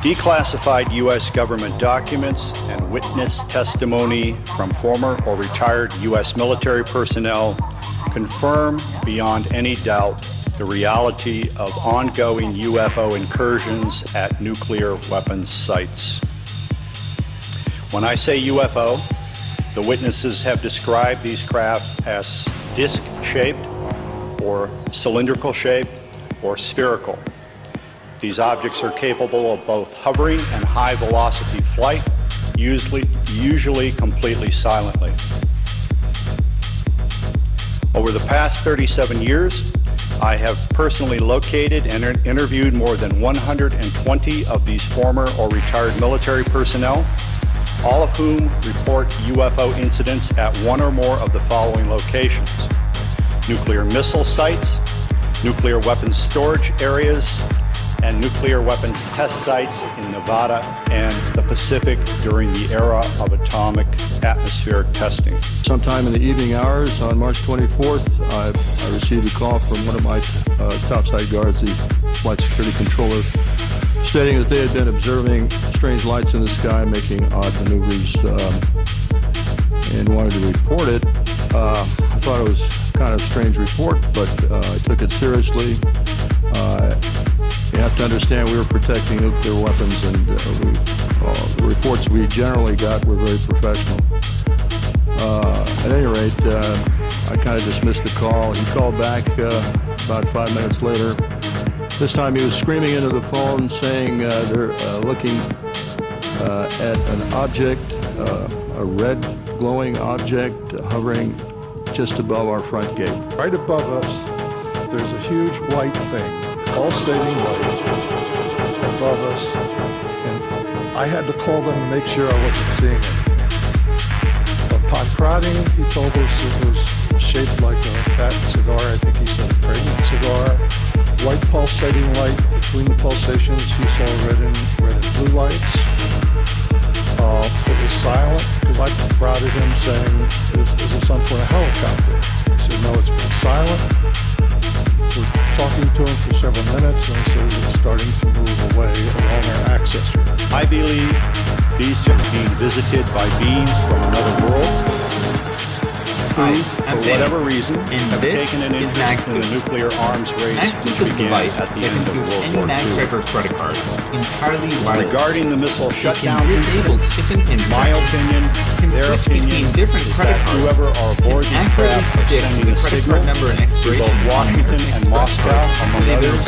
Declassified U.S. government documents and witness testimony from former or retired U.S. military personnel confirm beyond any doubt the reality of ongoing UFO incursions at nuclear weapons sites. When I say UFO, the witnesses have described these craft as disc-shaped or cylindrical shaped or spherical. These objects are capable of both hovering and high velocity flight, usually completely silently. Over the past 37 years, I have personally located and interviewed more than 120 of these former or retired military personnel, all of whom report UFO incidents at one or more of the following locations: nuclear missile sites, nuclear weapons storage areas, and nuclear weapons test sites in Nevada and the Pacific during the era of atomic atmospheric testing. Sometime in the evening hours on March 24th, I received a call from one of my topside guards, the flight security controller, stating that they had been observing strange lights in the sky making odd maneuvers and wanted to report it. I thought it was kind of a strange report, but I took it seriously. You have to understand we were protecting nuclear weapons, and the reports we generally got were very professional. At any rate, I kind of dismissed the call. He called back about 5 minutes later. This time he was screaming into the phone saying they're looking at an object, a red glowing object hovering just above our front gate. Right above us, there's a huge white thing, pulsating light above us, and I had to call them to make sure I wasn't seeing anything. Upon prodding, he told us it was shaped like a fat cigar. I think he said a pregnant cigar. White pulsating light. Between the pulsations, he saw red and blue lights. It was silent because I prodded him saying, is this some sort of helicopter? He said, no, it's been silent. We're talking to him for several minutes, and he said it's starting to move away along our access route. I believe these are being visited by beings from another world who, for whatever reason, have taken an interest in the nuclear arms race which began at the end of World War II. credit card, entirely wireless. Regarding the missile shutdown, disable shipping and my opinion, their opinion is that whoever are aboard this craft are sending a signal to both Washington and Moscow, among others,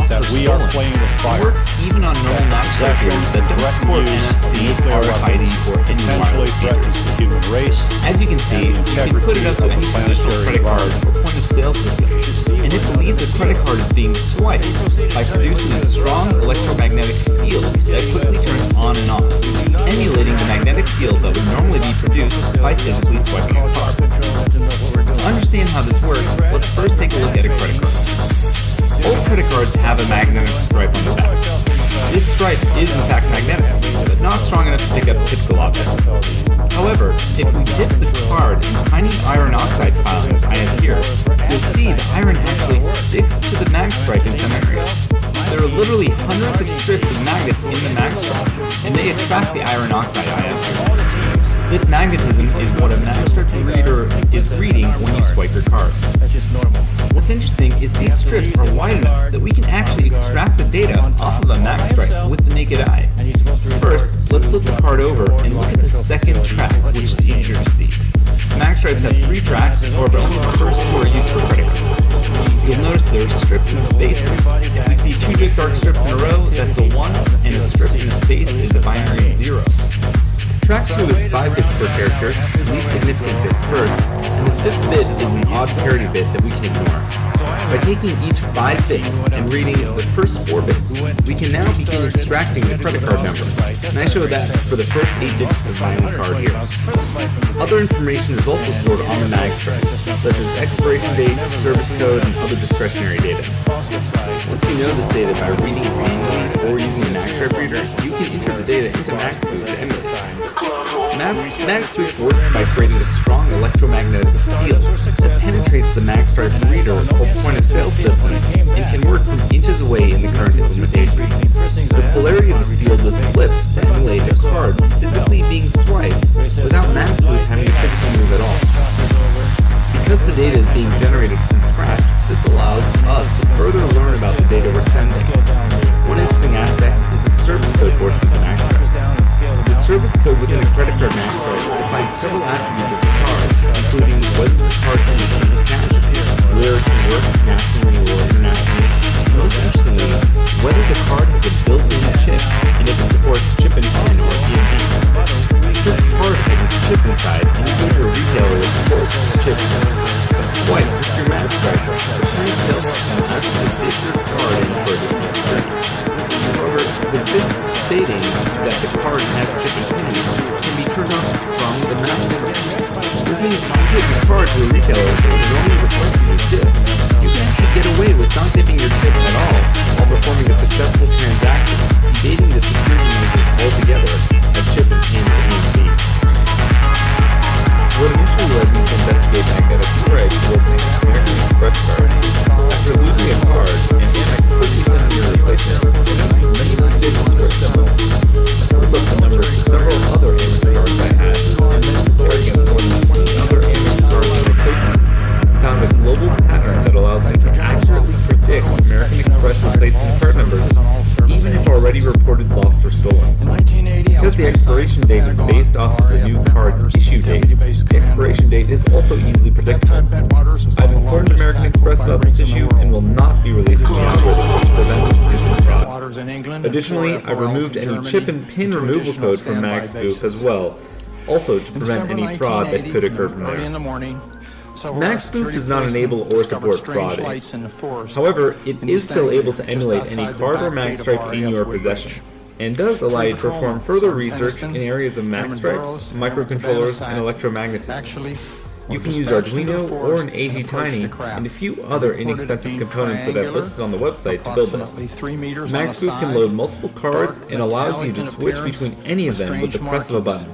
that we are playing with fire. Works even on normal non-structures that don't support NFC, RFID, or any potentially wireless threatens the human race. As you can see, you can put it up to any traditional credit card or point-of-sale system, and it believes a credit card is being swiped by producing a strong electromagnetic field that quickly turns on and off, emulating the magnetic field that would normally be produced by physically swiping a card. To understand how this works, let's first take a look at a credit card. All credit cards have a magnetic stripe on the back. This stripe is in fact magnetic, but not strong enough to pick up typical objects. However, if we dip the card in tiny iron oxide filings I have here, you'll see the iron actually sticks to the mag stripe in some areas. There are literally hundreds of strips of magnets in the mag stripe, and they attract the iron oxide I have here. This magnetism is what a mag stripe reader is reading when you swipe your card. What's interesting is these strips are wide enough that we can actually extract the data off of a mag stripe with the naked eye. First, let's flip the card over and look at the second track, which is easier to see. Mag stripes have 3 tracks, however only the first 2 are used for credit cards. You'll notice there are strips in the spaces. If we see 2 dark strips in a row, that's a 1, and a strip in the space is a binary 0. Track 2 is 5 bits per character, the least significant bit first, and the 5th bit is an odd parity bit that we can ignore. By taking each 5 bits and reading the first 4 bits, we can now begin extracting the credit card number, and I show that for the first 8 digits of my own card here. Other information is also stored on the mag stripe, such as expiration date, service code, and other discretionary data. Once you know this data by reading it manually or using a mag stripe reader, you can enter the data into MagSpoof to emulate. MagSpoof works by creating a strong electromagnetic field that penetrates the mag stripe reader or point-of-sale system and can work from inches away in the current implementation. The polarity of the field several attributes of the card, including whether the card can receive cash, where it can work nationally or internationally, and most interestingly, whether the card has a built-in chip and if it supports chip and pin or EMV. If the card has a chip inside, and you go to a retailer that supports chip but swipe just your MagStripe, the current sales system asks you to dip your card in for additional security. However, the bits stating that the card has chip and pin can be turned off from the MagStripe. This means if you take your card to a retailer that is normally replacing your chip, you can actually get away with not dipping your chip at all while performing a successful transaction, evading the security measures altogether of chip and pin or EMV. What initially led me to investigate magnetic strikes was my American Express card. After losing a card, and Amex quickly sent me a replacement, I noticed many of the digits were similar. I looked up the numbers to several other Amex cards I had, and then compared against more than 20 other Amex cards and replacements, and found a global pattern that allows me to accurately predict American Express replacement card numbers, even if already reported lost or stolen. Because the expiration date is based off of the new card's issue date, the expiration date is also easily predictable. I've informed American Express about this issue and will not be releasing the algorithm to prevent its use in fraud. Additionally, I've removed any chip and pin removal code from MagSpoof as well, also to prevent any fraud that could occur from there. MagSpoof does not enable or support frauding. However, it is still able to emulate any card or MagStripe in your possession, and does allow you to perform further research in areas of MagStripes, microcontrollers, and electromagnetism. You can use Arduino or an ATtiny and a few other inexpensive components that I've listed on the website to build this. MagSpoof can load multiple cards and allows you to switch between any of them with the press of a button.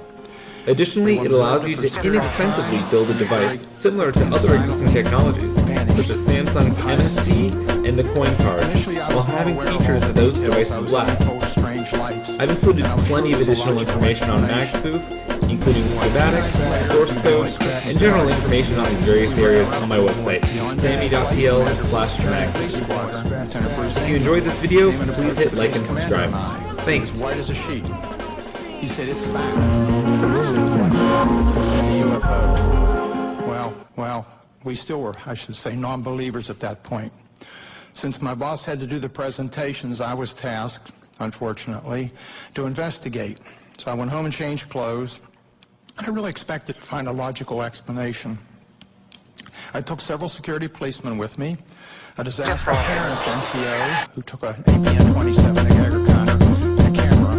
Additionally, it allows you to inexpensively build a device similar to other existing technologies, such as Samsung's MST and the Coin Card, while having features that those devices lack. I've included plenty of additional information on MagSpoof, including schematic, source code, and general information on these various areas on my website, sammy.pl/magspoof. If you enjoyed this video, please hit like and subscribe. Thanks. White as a sheet. He said it's fact. Well, we still were, I should say, non-believers at that point. Since my boss had to do the presentations, I was tasked, unfortunately, to investigate. So I went home and changed clothes. I really expected to find a logical explanation. I took several security policemen with me, a disaster clearance NCO who took an APN 27 Geiger counter and a camera.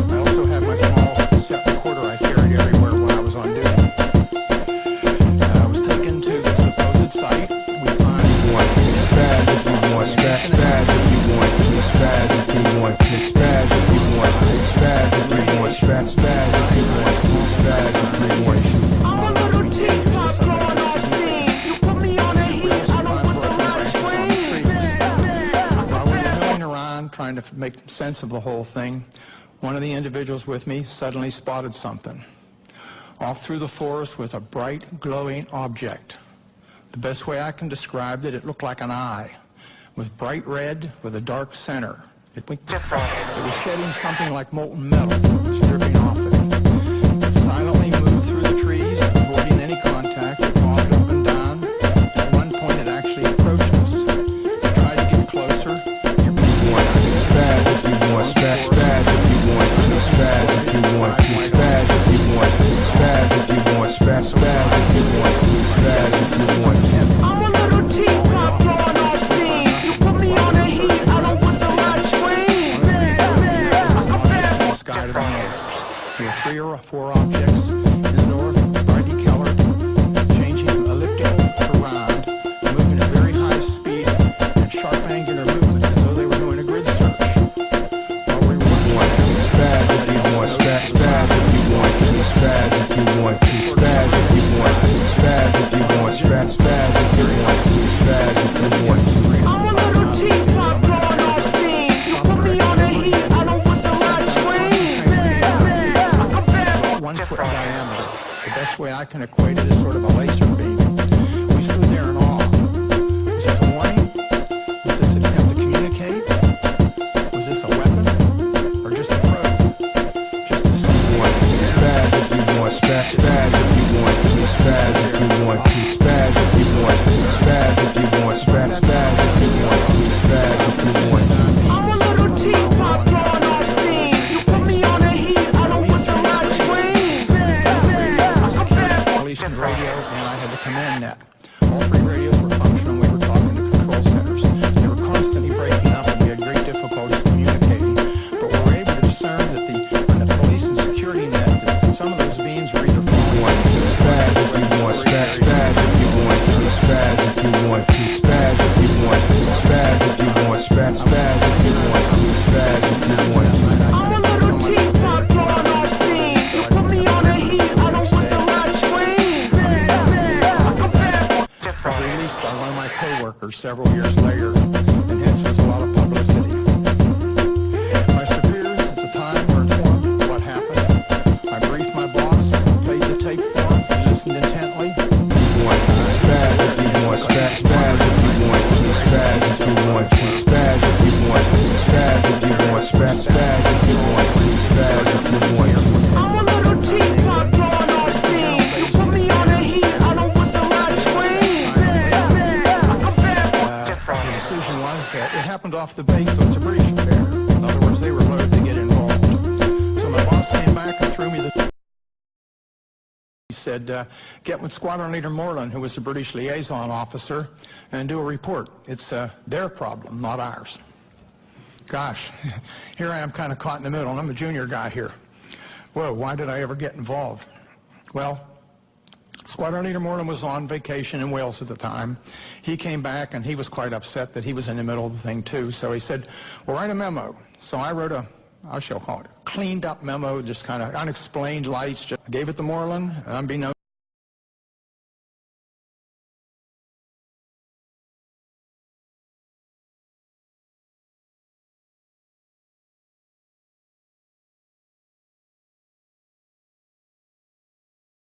I also had my small cassette recorder I carried everywhere when I was on duty. I was taken to the supposed site. We find spaz if you want, spaz if you want to, spaz if you want to, spaz if you want to, spaz if you want, spaz if you want to, spaz if you want to. I'm a little TikTok going off scene. You put me on a heat, I don't want the much While we were milling around trying to make sense of the whole thing, one of the individuals with me suddenly spotted something. Off through the forest was a bright, glowing object. The best way I can describe it, it looked like an eye, with bright red with a dark center. It was shedding something like molten metal, was dripping off it. It silently moved through the trees, avoiding any contact. It walked up and down. At one point, it actually approached us. It tried to get closer. Spaz if you want, spaz if you want to, spaz if you want to, spaz if you want to, spaz if you want, spaz if you want to, spaz if you want to. I'm a little TikTok going off scene. You put me on a heat, I don't want the much Sky to the north. There were 3 or 4 objects in the north, brightly colored, changing elliptical around, moving at very high speed and sharp angular movement as though they were doing a grid search. While we were spaz if you want, spaz if you want to, spaz if you want to, spaz if you want to, spaz if you want, spaz if you want to, spaz if you want to. I'm a little TikTok going off scene. You put me on a heat, I don't want the much 1 foot in diameter. The best way I can equate it is sort of a laser beam. We stood there in awe. Was this a warning? Was this an attempt to communicate? Was this a weapon? Or just a probe? Just a Spaz if you want, spaz if several years later, and hence was a lot of publicity. My superiors at the time were informed of what happened. I briefed my boss, played the tape for him, he listened intently. Spaz if you want, spaz if you want to, spaz if you want to, spaz if you want to, spaz if you want, spaz if you want to, spaz if you want to. I'm a little teapot blowing off steam. You put me on the heat, I don't put the right screen. The decision was that it happened off the base, so it's a British affair. In other words, they were loath to get involved. So my boss came back and threw me the... He said, get with Squadron Leader Moreland, who was the British liaison officer, and do a report. It's their problem, not ours. Gosh, here I am kind of caught in the middle, and I'm the junior guy here. Whoa, why did I ever get involved? Well, Squadron Leader Moreland was on vacation in Wales at the time. He came back, and he was quite upset that he was in the middle of the thing, too. So he said, well, write a memo. So I wrote a, I shall call it, cleaned up memo, just kind of unexplained lights. Just gave it to Moreland, unbeknownst